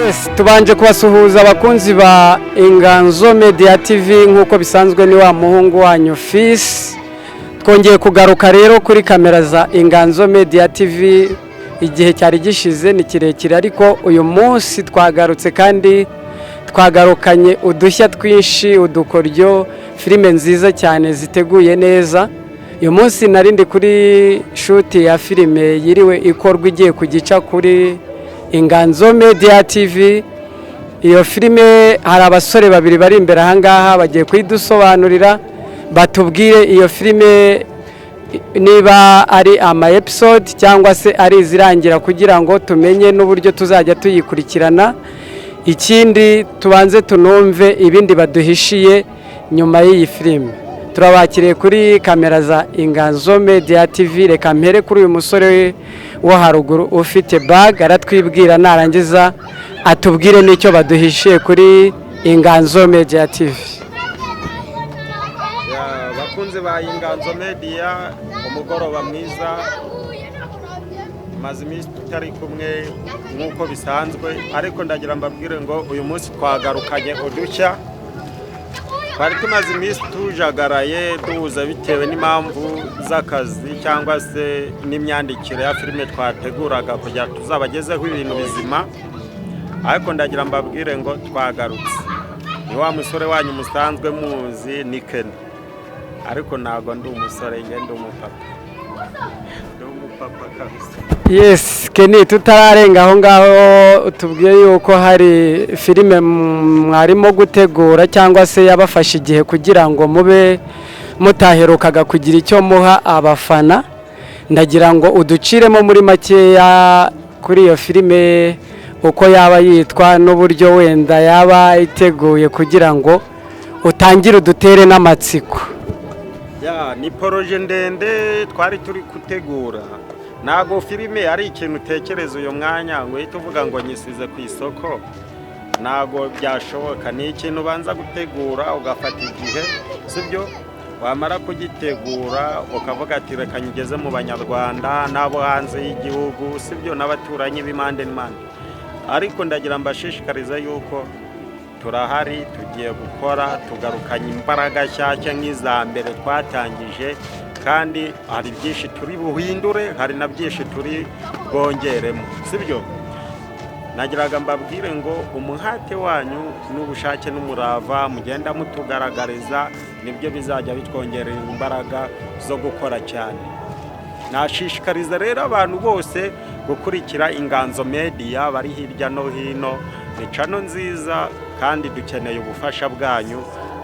Yes, tubanje kubasuhuza abakunzi ba Inganzo Media TV nkuko bisanzwe ni wa muhungu wanyu Fils. Twongeye kugaruka rero kuri kamera za Inganzo Media TV. Igihe cyari gishize ni kirekire ariko uyu munsi twagarutse kandi twagarukanye udushya twinshi, udukoryo, filime nziza cyane ziteguye neza. Uyu munsi narindi kuri shoot ya filime yiriwe ikorwa igiye kugica kuri Inganzo Media TV. Iyo filime hari abasore babiri bari imbere ahangaha bagiye kwidusobanurira batubwire iyo filime niba ari ama episode cyangwa se ari izirangira kugira ngo tumenye n'uburyo tuzajya tuyikurikirana. Ikindi tubanze tunumve ibindi baduhishiye nyuma y'iyi filime. Turabakiriye kuri kamera za Inganzo Media TV. Reka mpere kuri uyu musore wo haruguru ufite bag aratwibwira narangiza atubwire n'icyo baduhishiye kuri Inganzo Media TV. Bakunze ba Inganzo Media, umugoroba mwiza, maze iminsi tutari kumwe nk'uko bisanzwe, ariko ndagira mbabwire ngo uyu munsi twagarukanye udushya. Twari tumaze iminsi tujagaraye duhuza bitewe n'impamvu z'akazi cyangwa se n'imyandikire ya filime twateguraga kugira tuzabagezeho ibintu bizima, ariko ndagira mbabwire ngo twagarutse. Ni wa musore wanyu musanzwe muzi ni Ken, ariko ntago ndi umusore, ngende umupapa. Ndi umupapa kabisa. Yes, Kenny, tutararenga aho ngaho tubwiye yuko hari filime mwarimo gutegura cyangwa se yabafashe igihe kugira ngo mube mutaherukaga kugira icyo muha abafana. Ndagira ngo uduciremo muri makeya kuri iyo filime uko yaba yitwa n'uburyo wenda yaba iteguye kugira ngo utangire udutere n'amatsiko. Ni projet ndende twari turi gutegura. Nago filime ari ikintu utekereza uyu mwanya ngo uhite uvuga ngo nyisize ku isoko, nago byashoboka. Ni ikintu ubanza gutegura ugafata igihe, sibyo? Wamara kugitegura ukavuga ati reka nyigeze mu banyarwanda n'abo hanze y'igihugu, sibyo, n'abaturanyi b'imande n'imande. Ariko ndagira mbashishikariza yuko turahari, tugiye gukora, tugarukanye imbaraga nshyashya nk'iza mbere twatangije, kandi hari byinshi turi buhindure, hari na byinshi turi bwongeremo, sibyo? Nagiraga mbabwire ngo umuhate wanyu n'ubushake n'umurava mugenda mutugaragariza nibyo bizajya bitwongerera imbaraga zo gukora cyane. Nashishikariza rero abantu bose gukurikira Inganzo Media bari hirya no hino. Ni channel nziza kandi dukeneye ubufasha bwanyu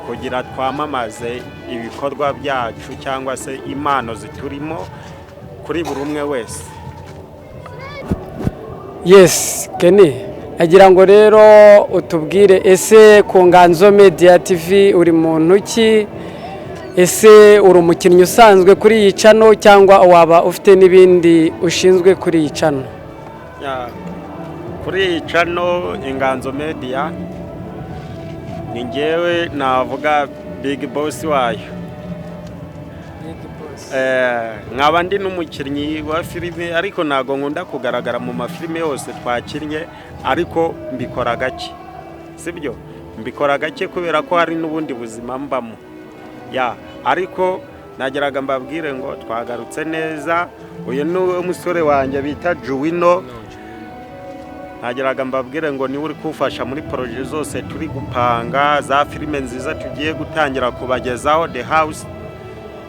kugira twamamaze ibikorwa byacu cyangwa se impano ziturimo kuri buri umwe wese. Yes, Kenny, agira ngo rero utubwire ese ku Nganzo Media TV uri muntu ki? Ese uri umukinnyi usanzwe kuri iyi channel cyangwa waba ufite n'ibindi ushinzwe kuri iyi channel? Kuri iyi channel Inganzo Media ni njyewe navuga big boss wayo. Nkaba ndi n'umukinnyi wa filime, ariko ntago nkunda kugaragara mu mafilime yose twakinnye, ariko mbikora gake, sibyo? Mbikora gake kubera ko hari n'ubundi buzima mbamo. Ariko nagiraga mbabwire ngo twagarutse neza. Uyu ni umusore wanjye bita Juwino. Nagiraga mbabwire ngo ni uri kufasha muri projet zose turi gupanga, za filime nziza tugiye gutangira kubagezaho, The House.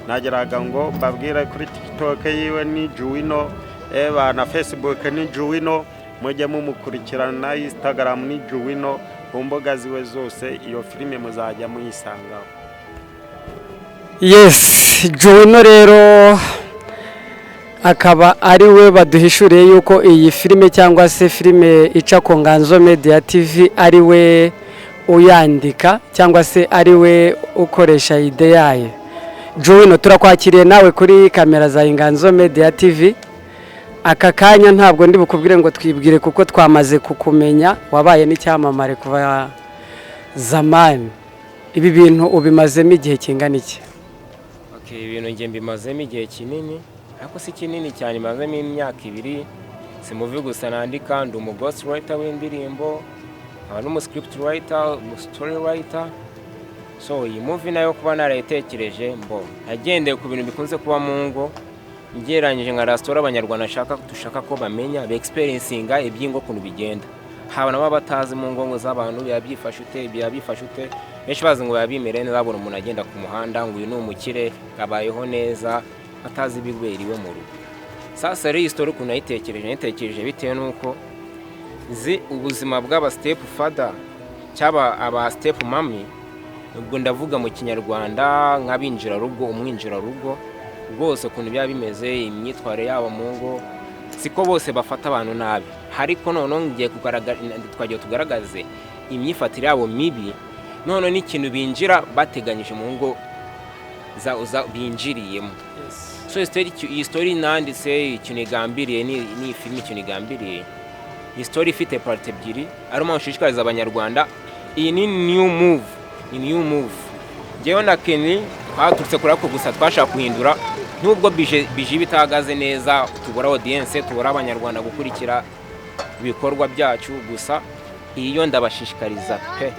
Nagiraga ngo mbabwire kuri TikTok yiwe ni Juwino, na Facebook ni Juwino, mujye mumukurikirana na Instagram ni Juwino, ku mbuga ziwe zose iyo filime muzajya muyisangaho. Yes, Juwino rero akaba ari we baduhishuriye yuko iyi filime cyangwa se filime ica ku Nganzo Media TV ari we uyandika cyangwa se ari we ukoresha ide yayo. Juwino, turakwakiriye nawe kuri kamera za Inganzo Media TV. Aka kanya ntabwo ndi bukubwire ngo twibwire kuko twamaze kukumenya, wabaye n'icyamamare kuva zamani. Ibi bintu ubimazemo igihe kingana iki? Ibintu nge mbimazemo igihe kinini, ariko si kinini cyane, mazemo imyaka 2. Simuvi gusa nandika, ndi umughost writer w'indirimbo, nkaba n'umuscript writer, story writer. So iyi movie nayo kuba narayitekereje nagendeye ku bintu bikunze kuba mu ngo, ngereranyije nka restaurant abanyarwanda dushaka ko bamenya be experiencinga ibyingo kuntu bigenda. Haba nabo batazi mu ngo z'abantu yabyifashe ute benshi bazi ngo yabimere neza, babona umuntu agenda ku muhanda ngo uyu ni umukire kabayeho neza atazi ibigweriwe mu rugo. Sasa rero story kuntu nayitekereje bitewe nuko nzi ubuzima bw'aba step father cyaba aba step mami, ubwo ndavuga mu kinyarwanda nk'abinjira rugo, umwinjira rugo rwose kuntu bya bimeze, imyitware yabo mu ngo siko bose bafata abantu nabi, ariko none ngiye twagiye tugaragaze imyifatire yabo mibi, none n'ikintu binjira bateganyije mu ngo za binjiriyemo. So iyi story nanditse ikintu igambiriye ni film ikintu igambiriye, iyi story ifite part ebyiri, ari mo nshishikariza abanyarwanda. Iyi ni new move jewe na Kenny twaturutse kuri ako gusa twashaka kuhindura, nubwo bije bitagaze neza, tubura audience, tubura abanyarwanda gukurikira ibikorwa byacu, gusa iyo ndabashishikariza pe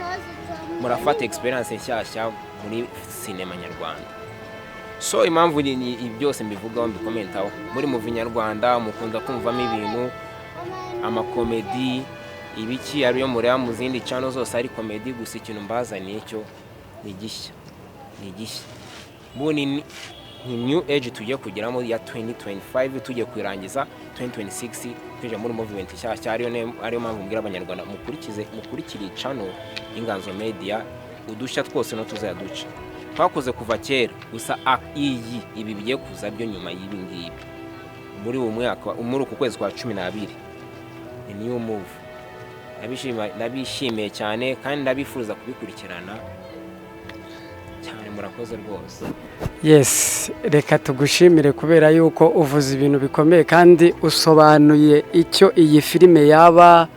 murafata experience nshyashya muri cinema nyarwanda. So impamvu ni byose mbivugaho mbikomentaho, muri mu Vinyarwanda mukunda kumvamo ibintu amakomedi ibiki ariyo muri mu zindi channel zose ari komedi, gusa ikintu mbazaniye cyo ni gishya ni new age tugiye kugeramo ya 2025, tugiye kwirangiza 2026 tuje muri movement nshyashya. Ariyo mpamvu mbwira abanyarwanda mukurikire channel Inganzo Media, udushya twose no tuzayaduca twakoze kuva kera, gusa ibi bigiye kuza byo nyuma y'ibi ngibi muri uwo mwaka, muri uku kwezi kwa 12 ni new move. Nabishimiye cyane kandi ndabifuza kubikurikirana cyane, murakoze rwose. Yes, reka tugushimire kubera yuko uvuze ibintu bikomeye kandi usobanuye icyo iyi filime yaba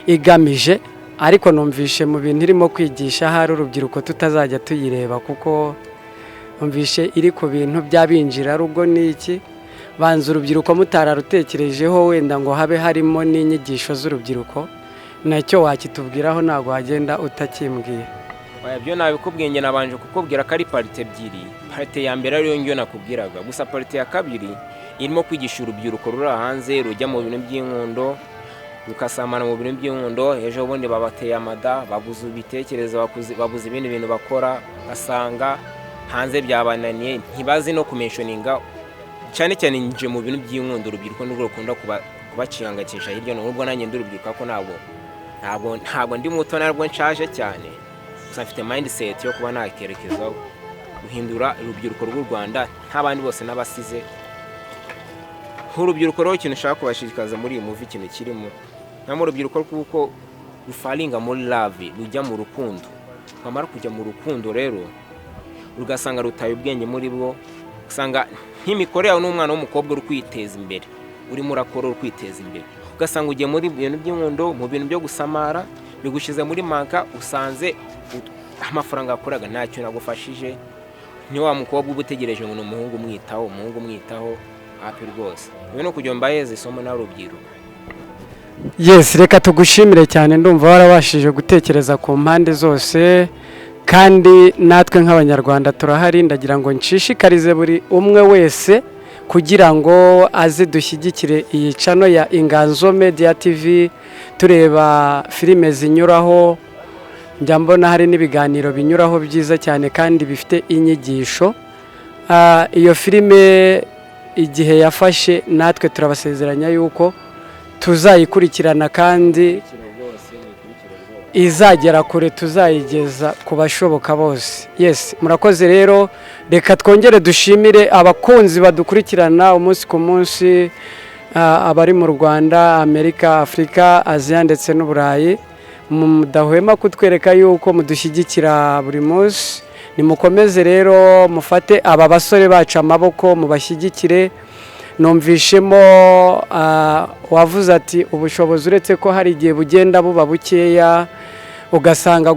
igamije, ariko numvishe mu bintu irimo kwigisha hari urubyiruko tutazajya tuyireba, kuko numvishe iri ku bintu by'abinjira rugo n'iki, banza urubyiruko mutararutekerejeho wenda ngo habe harimo n'inyigisho z'urubyiruko, nacyo wakitubwiraho ntago wagenda utakimbwiye. Byo nabikubwiye nge nabanje kukubwira ko ari parite ebyiri. Parite ya mbere ariyo ngiyo nakubwiraga, gusa parite ya kabiri irimo kwigisha urubyiruko ruri hanze rujya mu bintu by'inkundo, rukasamana mu bintu by'inkundo, ejo bundi babateye amada, babuze ibitekerezo, babuze ibindi bintu bakora, basanga hanze byabananiye, ntibazi no kumentioninga cyane cyane nje mu bintu by'inkundo. Urubyiruko nirwo rukunda kubacingangakisha hirya no hino, nanjye ndurubyiruka ko ntabwo ndi muto, narwo nshaje cyane, gusa mfite mindset yo kuba nakerekezaho guhindura urubyiruko rw'u Rwanda nk'abandi bose n'abasize. Urubyiruko rero ikintu ushaka kubashishikaza muri iyi movie ikintu kirimo, namo urubyiruko kuko rufalinga muri love, rujya mu rukundo. Kwamara kujya mu rukundo rero ugasanga rutaye ubwenge muri bwo, usanga nk'imikorere yawe n'umwana w'umukobwa uri kwiteza imbere, urimo urakora uri kwiteza imbere, ugasanga ugiye muri ibintu by'inkundo, mu bintu byo gusamara, bigushize muri manka, usanze amafaranga akoraga ntacyo nagufashije. Ni wa mukobwa ubutegereje ngo umuhungu mwitaho happy rwose. Ibi no kujya mbayeze isomo na rubyiruko. Yes, reka tugushimire cyane, ndumva warabashije gutekereza ku mpande zose, kandi natwe nk'abanyarwanda turahari. Ndagira ngo nshishikarize buri umwe wese kugira ngo aze dushyigikire iyi channel ya Inganzo Media TV, tureba filime zinyuraho, njya mbona hari n'ibiganiro binyuraho byiza cyane kandi bifite inyigisho. Iyo filime igihe yafashe natwe turabasezeranya yuko tuzayikurikirana kandi izagera kure, tuzayigeza ku bashoboka bose. Yes, murakoze rero, reka twongere dushimire abakunzi badukurikirana umunsi ku munsi, abari mu Rwanda, Amerika, Afrika, Aziya ndetse n'Uburayi. Mudahwema kutwereka yuko mudushyigikira buri munsi. Nimukomeze rero mufate aba basore bacu amaboko mubashyigikire. Numvishemo wavuze ati ubushobozi uretse ko hari igihe bugenda buba bukeya, ugasanga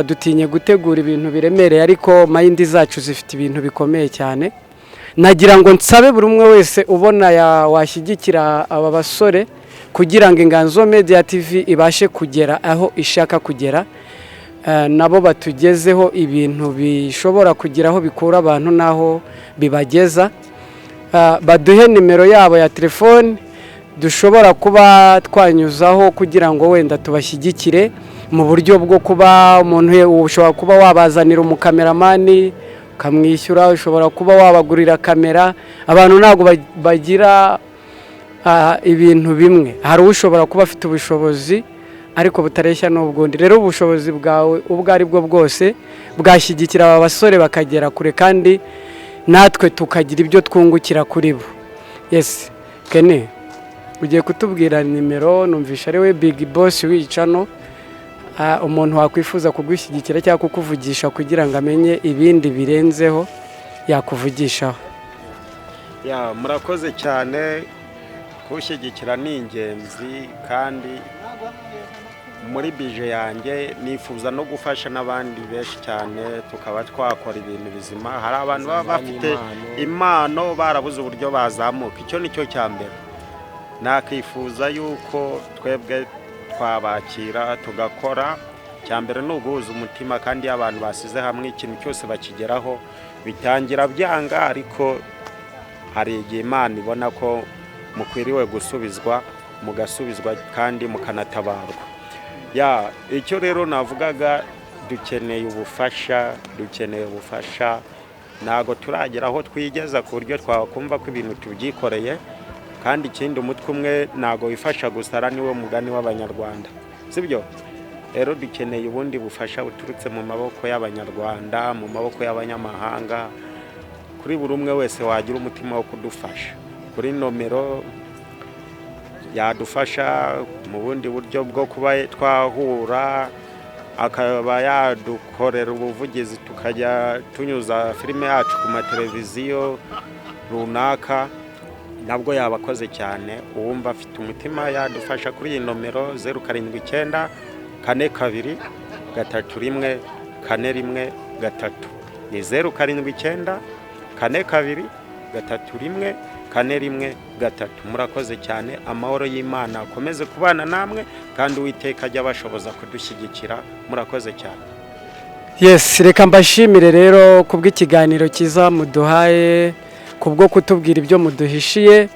dutinye gutegura ibintu biremereye, ariko mayindi zacu zifite ibintu bikomeye cyane. Nagira ngo nsabe buri umwe wese ubona washyigikira aba basore kugira ngo Inganzo Media TV ibashe kugera aho ishaka kugera, nabo batugezeho ibintu bishobora kugira aho bikura abantu naho bibageza. Baduhe nimero yabo ya telefone dushobora kuba twanyuzaho kugira ngo wenda tubashyigikire mu buryo bwo kuba umuntu ushobora kuba wabazanira umukameramani ukamwishyura, ushobora kuba wabagurira kamera. Abantu ntabwo bagira ibintu bimwe, hari ushobora kuba afite ubushobozi ariko butareshya n'ubwundi. Rero ubushobozi bwawe ubwo ari bwo bwose bwashyigikira aba basore bakagera kure, kandi natwe tukagira ibyo twungukira kuri bo. Yes Kene, ugiye kutubwira nimero, numvisha ari we Big Boss w'icano, umuntu wakwifuza kugushyigikira cyangwa kukuvugisha kugira ngo amenye ibindi birenzeho yakuvugishaho. Murakoze cyane, kushyigikira ni ingenzi, kandi muri bije yanjye nifuza no gufasha n'abandi benshi cyane, tukaba twakora ibintu bizima. Hari abantu baba bafite impano barabuze uburyo bazamuka, icyo nicyo cya mbere. Nakifuza yuko twebwe twabakira tugakora. Cya mbere ni uguhuza umutima, kandi abantu basize hamwe ikintu cyose bakigeraho. Bitangira byanga, ariko hari igihe Imana ibona ko mukwiriwe gusubizwa, mugasubizwa kandi mukanatabarwa. Icyo rero navugaga, dukeneye ubufasha. Ntago turagera aho twigeza ku buryo twakumva ko ibintu tubyikoreye, kandi ikindi umutwe umwe ntago wifasha gusara, niwe mugani w'Abanyarwanda, sibyo? Rero dukeneye ubundi bufasha buturutse mu maboko y'Abanyarwanda, mu maboko y'abanyamahanga, kuri buri umwe wese wagira umutima wo kudufasha. Kuri nomero yadufasha mu bundi buryo bwo kuba twahura, akaba yadukorera ubuvugizi, tukajya tunyuza filime yacu ku mateleviziyo runaka, nabwo yabakoze cyane. Uwumva afite umutima yadufasha kuri iyi nomero 079 42 31 41 ni 079 42 31 41. Murakoze cyane, amahoro y'Imana akomeze kubana namwe, kandi Uwiteka ajya bashoboza kudushyigikira. Murakoze cyane. Yes, reka mbashimire rero kubw'ikiganiro cyiza muduhaye, kubwo kutubwira ibyo muduhishiye.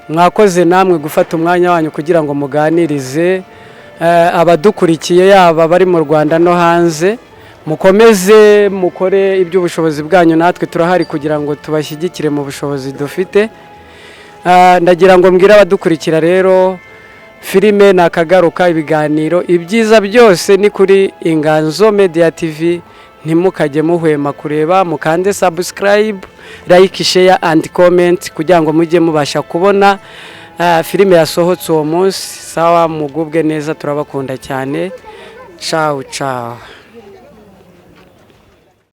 Mwakoze namwe gufata umwanya wanyu kugira ngo muganirize abadukurikiye, yaba bari mu Rwanda no hanze. Mukomeze mukore iby'ubushobozi bwanyu, natwe turahari kugira ngo tubashyigikire mu bushobozi dufite. Ndagira ngo mbwira abadukurikira rero, filime nakagaruka, ibiganiro ibyiza byose ni kuri Inganzo Media TV. Ntimukajye muhwema kureba, mukande subscribe, like, share and comment kugira ngo mujye mubasha kubona filime yasohotse uwo munsi. Sawa, mugubwe neza, turabakunda cyane. Ciao ciao.